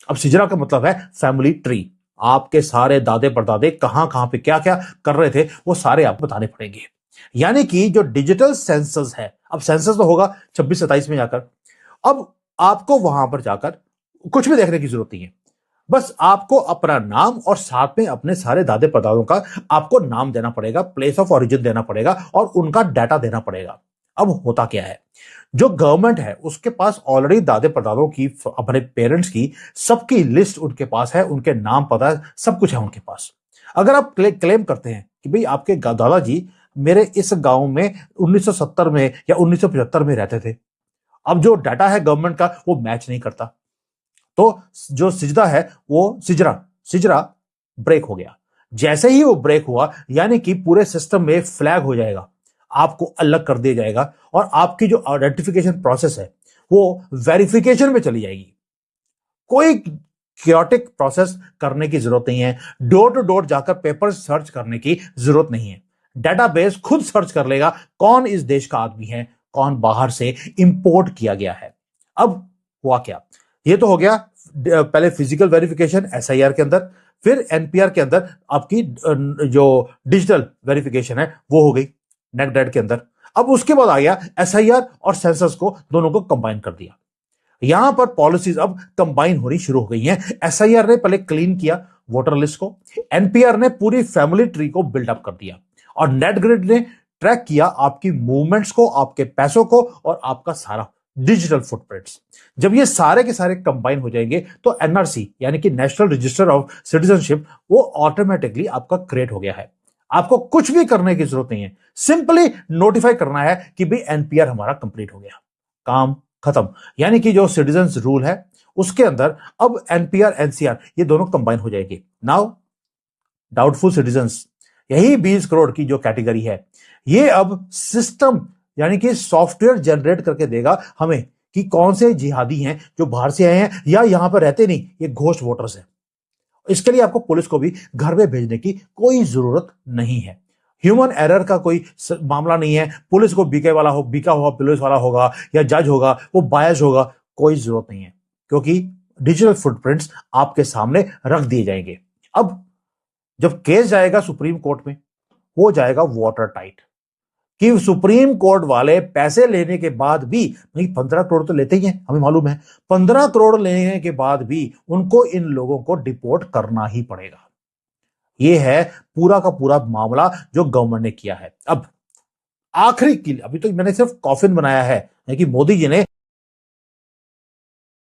अब सिजरा का मतलब है फैमिली ट्री। आपके सारे दादे परदादे कहां कहां पे क्या क्या कर रहे थे वो सारे आपको बताने पड़ेंगे। यानी कि जो डिजिटल सेंसस है, अब सेंसस तो होगा 26-27 में जाकर। अब आपको वहां पर जाकर कुछ भी देखने की जरूरत नहीं है। बस आपको अपना नाम और साथ में अपने सारे दादे परदादों का आपको नाम देना पड़ेगा, प्लेस ऑफ ओरिजिन देना पड़ेगा और उनका डाटा देना पड़ेगा। अब होता क्या है, जो गवर्नमेंट है उसके पास ऑलरेडी दादे परदादों की, अपने पेरेंट्स की सबकी लिस्ट उनके पास है, उनके नाम पता सब कुछ है उनके पास। अगर आप क्लेम करते हैं कि भाई आपके दादाजी मेरे इस गांव में 1970 में या 1975 में रहते थे, अब जो डाटा है गवर्नमेंट का वो मैच नहीं करता, तो जो सिजदा है वो सिजरा सिजरा ब्रेक हो गया। जैसे ही वो ब्रेक हुआ यानी कि पूरे सिस्टम में फ्लैग हो जाएगा, आपको अलग कर दिया जाएगा और आपकी जो आइडेंटिफिकेशन प्रोसेस है वो वेरिफिकेशन में चली जाएगी। कोई क्रियोटिक प्रोसेस करने की जरूरत नहीं है, डोर टू डोर जाकर पेपर सर्च करने की जरूरत नहीं है। डेटाबेस खुद सर्च कर लेगा कौन इस देश का आदमी है, कौन बाहर से इंपोर्ट किया गया है। अब हुआ क्या, ये तो हो गया पहले फिजिकल वेरिफिकेशन एसआईआर के अंदर, फिर एनपीआर के अंदर आपकी जो डिजिटल वेरिफिकेशन है वो हो गई नेक डेट के अंदर। अब उसके बाद आ गया एसआईआर और सेंसस को दोनों को कंबाइन कर दिया। यहां पर पॉलिसीज अब कंबाइन होनी शुरू हो गई हैं। एसआईआर ने पहले क्लीन किया वोटर लिस्ट को, एनपीआर ने पूरी फैमिली ट्री को बिल्डअप कर दिया और नेट ग्रिड ने ट्रैक किया आपकी मूवमेंट्स को, आपके पैसों को और आपका सारा डिजिटल फुटप्रिंट्स। जब ये सारे के सारे कंबाइन हो जाएंगे तो एनआरसी यानी कि नेशनल रजिस्टर ऑफ सिटीजनशिप वो ऑटोमेटिकली आपका क्रिएट हो गया है। आपको कुछ भी करने की जरूरत नहीं है, सिंपली नोटिफाई करना है कि भाई एनपीआर हमारा कंप्लीट हो गया, काम खत्म। यानी कि जो सिटीजन रूल है उसके अंदर अब एनपीआर एनसीआर ये दोनों कंबाइन हो जाएंगे। नाउ डाउटफुल सिटीजन्स, यही 20 करोड़ की जो कैटेगरी है, ये अब सिस्टम यानी कि सॉफ्टवेयर जनरेट करके देगा हमें कि कौन से जिहादी हैं जो बाहर से आए हैं या यहां पर रहते नहीं, ये घोस्ट वोटर्स हैं। इसके लिए आपको पुलिस को भी घर में भेजने की कोई जरूरत नहीं है। ह्यूमन एरर का कोई मामला नहीं है, पुलिस को बीका हुआ पुलिस वाला होगा या जज होगा वो बायस होगा, कोई जरूरत नहीं है, क्योंकि डिजिटल फुटप्रिंट्स आपके सामने रख दिए जाएंगे। अब जब केस जाएगा सुप्रीम कोर्ट में, हो जाएगा वाटर टाइट कि सुप्रीम कोर्ट वाले पैसे लेने के बाद भी, नहीं 15 करोड़ तो लेते ही हैं हमें मालूम है, 15 करोड़ लेने के बाद भी उनको इन लोगों को डिपोर्ट करना ही पड़ेगा। यह है पूरा का पूरा मामला जो गवर्नमेंट ने किया है। अब आखिरी की, अभी तो मैंने सिर्फ कॉफिन बनाया है कि मोदी जी ने